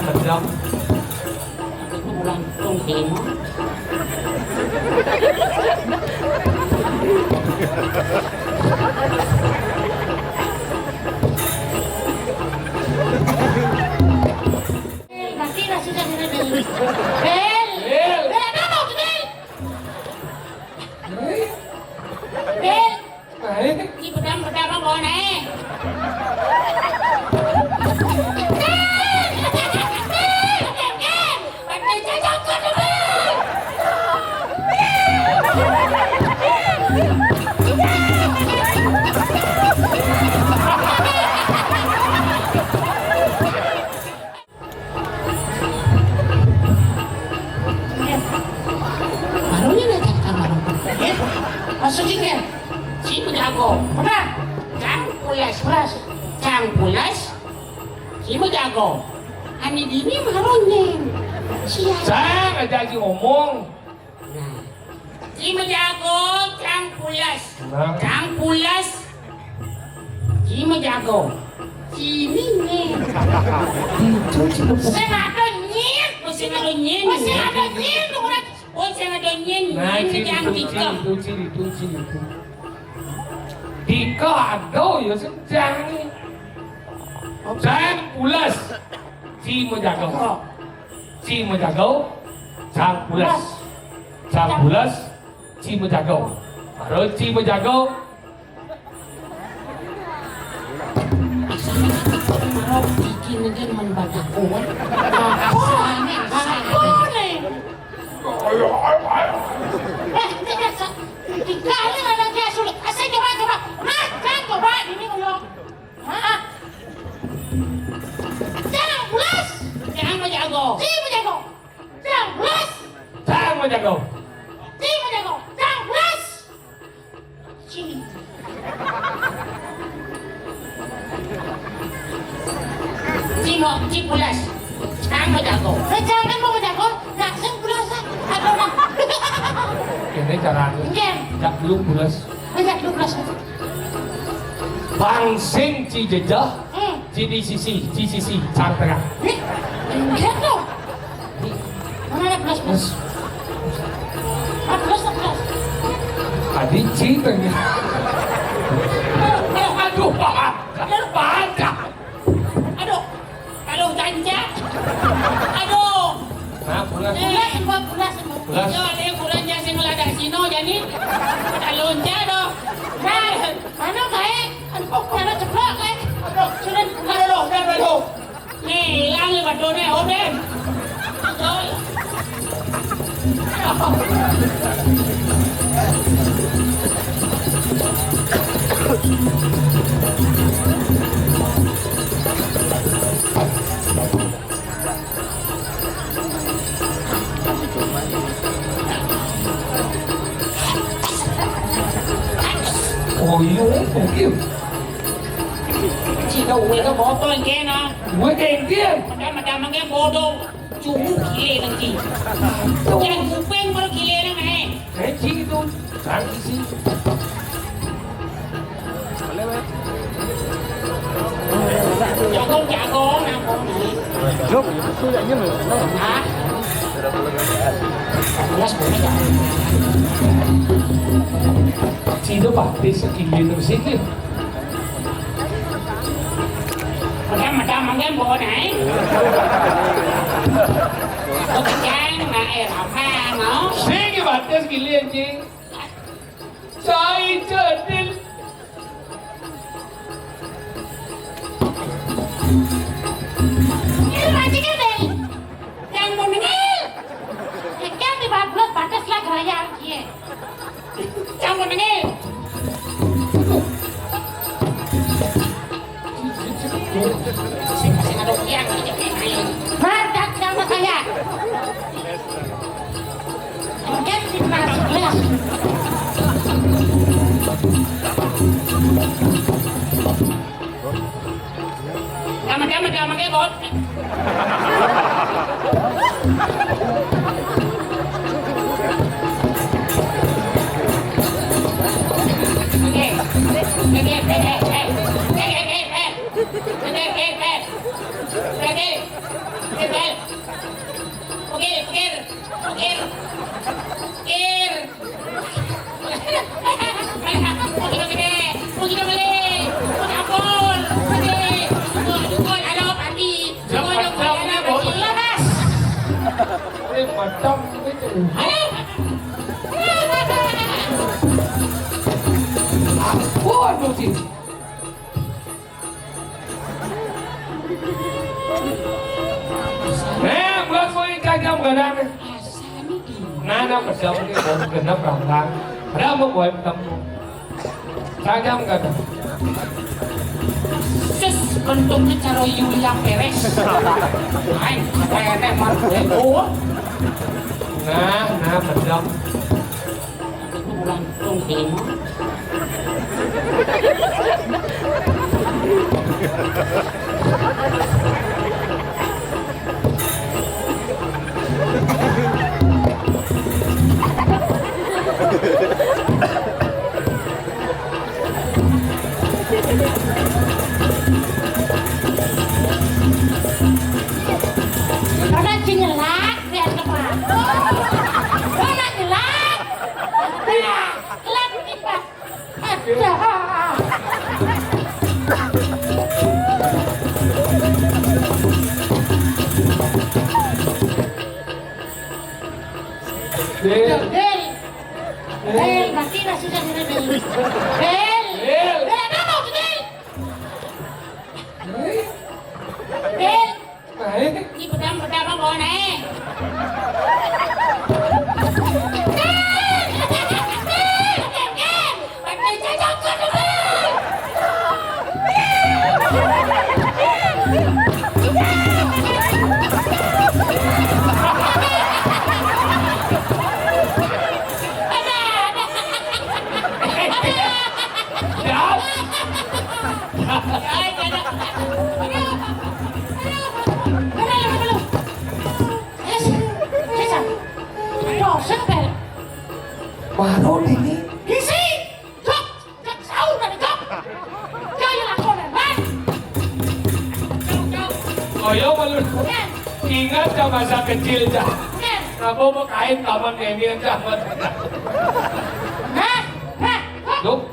เหมือนเดิม ลูกหลานตรงเห็นNanti nasi dah ada ni. Bel, bel apa mau tu bel? Bel, ไหน ni pedang apa mau ni? Maksudnya, si penjago, apa? Cang pulas, si penjago. Ani dini maronya. Cang aja lagi ngomong. Si penjago, cang pulas, si penjago. Sini ni. Saya ada nyet, masih ada nyet. Oh, saya ada nyet. Nah, Ini ciri yang tiga. itu. Tiga ada ya senjang ni. Cang pulas, si menjaga. Si menjaga, cang pulas. Cang pulas, si menjaga. Baru si menjaga. Kalau bikin mungkin membaca kuat. Apa ni? Dikali anak dia sulit. Asal coba. Jangan coba ini kalau. Jangan pulas. Jangan menjago. Si menjago. Jangan pulas. Cang menjaga. Si menjago. Jangan pulas. Sini. Si pulas. Jangan menjago. Jangan mau menjago. Nak si pulas. Ada orang. Ini caranya. Jangan. Jak belum pulas. Banyak lu pulas. Bangsing ci jejah, ci di sisi, cang tengah. Lihat tu. Mana ada plus? Plus. Adik ci tengah. Aduh, baca. Aduh, kalau janja. Aduh. Nah, pulas. Pulas. Yo, ada pulas yang singgah ada sino jadi. Ada lonca doh. Nah, mana baik? Aduh, mana ceplok kan? Aduh, sudah ada doh. Nih, yang lewat doh ni, Oden. Oh iya, mungkin. Chỉ đầu người ta bỏ tôi nghe nó. Gue kayak dia. Madam nghe bodoh. Cuma kile nanti. Jangan kuping kalau kile nanti. Kayak ci itu, cang isi. Jago nak Jom, sudahnya loh. Hah? 11 boleh tak? Ci itu pasti segini terus ini. Madam nghe bộ này. Có cái chán mà em học ha nó. Segini pasti segini anjing. Cai jadil. Ini macam ni. Yang mau nengil. Yang di bawah batas lah kerajaan dia. Yang mau nengil. Masing-masing ada yang ini. Badak sama saya. Mungkin di mana sebelah. Sama ke bos. Oke. Ir. Ir. Pergi ke balik. Ampun. Pergi. Dukun. Halo, Pandi. Dukun. Lepas. Macam itu. Waduh sih. Bukan mau kagam kadang. Nana kerja mungkin mau genap rambang. Ada mau buat kamu. Kagam kadang. Sus, bentuknya cara Yulia Perez. Ay, kayak Marco. Nah, betul. Bulan tunggu. Karena nyelak biar kemana? Karena nyelak, kelak kita ada. Del, nanti nasi sudah Del. Del, apa mau Del? Del, ini pedang mau naik. Baru ini. Isi, cok, sahur dari cok. Jangan lakonan, man. Oh ya malu. Ingat ya masa kecil dah. Aku mau kain taman ini aja. Loh.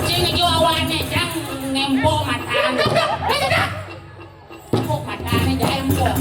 Sini jo awane jang nempo matane. Nempo matane jang nempo.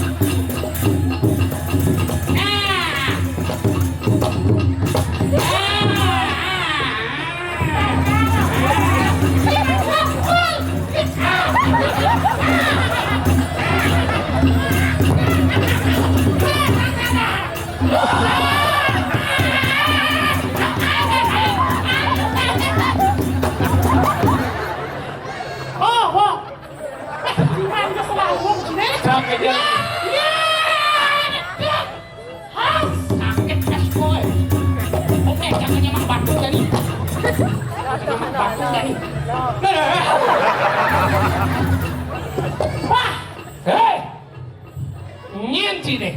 Sakit ya. Sakit kas boy. Oke, jangan emang batu dari. Batu dari. Wah, Hei. Nyen sini.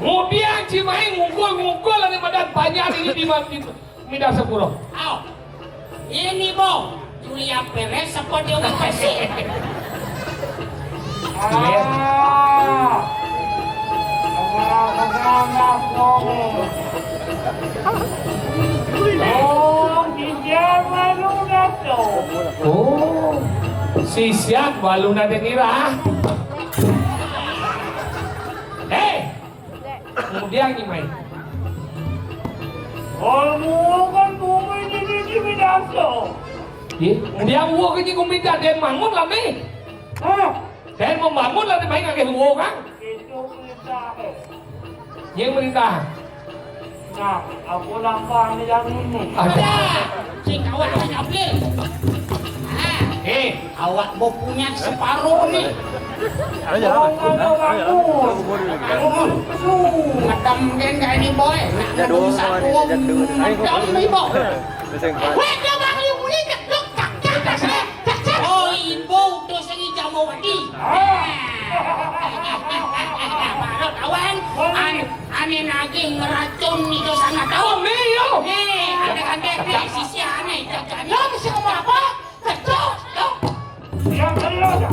Kemudian Cimahi ngukul ada badan banyak ini di Mida Sepuro. au. Ini Bo, Julia Perez apa dia udah kasih? Oh, si Siak balu na dengira. Hei, kemudian Cimahi. Dia uwo ke kung minta dan bangun lah ni. Dan membangun lah ni main ngake uwo kan? Yang merintah. Nah, aku lampah ni yang ini. Ada, si kawan si April. Awak mau punya separuh ni. Madam kan kayak ni boy. Nak ngomong satu madam ni boy. Weh, dia bang liu ni cek cek. Oh, ibu tu segi jamu wadi. Baru kawan, ane naging ngeracun itu sangat tahu. Mio. Ada kan dek sisi aneh. Lo mesti ngomong apa? Cek. Yang kali aja.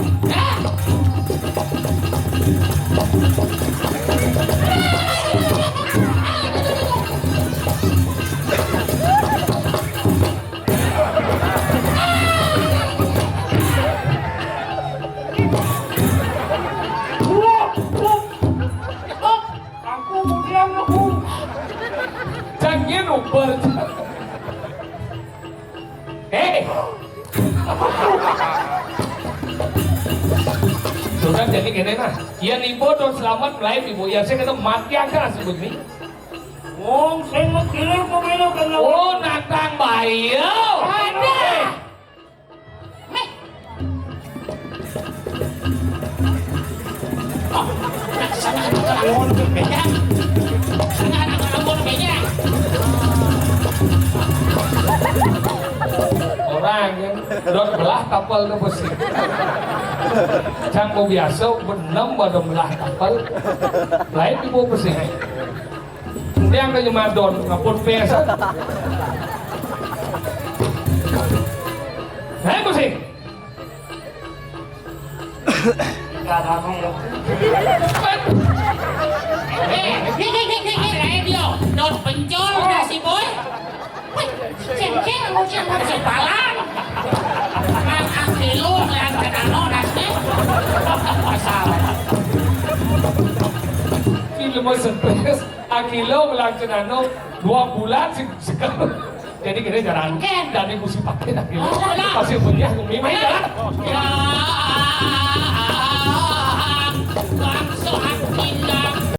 Aku mau diam aku. Jangan lupa. Hei. Sudah jadi gini nah. Yan ibu don selamat melayu ibu. Yan saya kata mati angka sebut ni. Wong sing ngekirim pemilu kena. Oh natang bayo. Ada. Meh. Oh, sana anak kamu berbeda. Sana anak kamu berbeda. Orang yang don belah kapal tu besi. Cang biasa benem pada belah kapal. Lain ibu besi. Dia kan cuma don ngapun pesa. Hei besi. Enggak ramai ya. Hei, dia don pencol dah si boy. Ceng-ceng mau siapa si palang. Ang kilo lang kanano nasi. Masalah. Kilo mau sempes, kilo melaksanakan 2 bulan sekarang. Jadi kita jarang. Dan ibu si pakai dah kilo. Pasti punya kumi main jalan. Ya,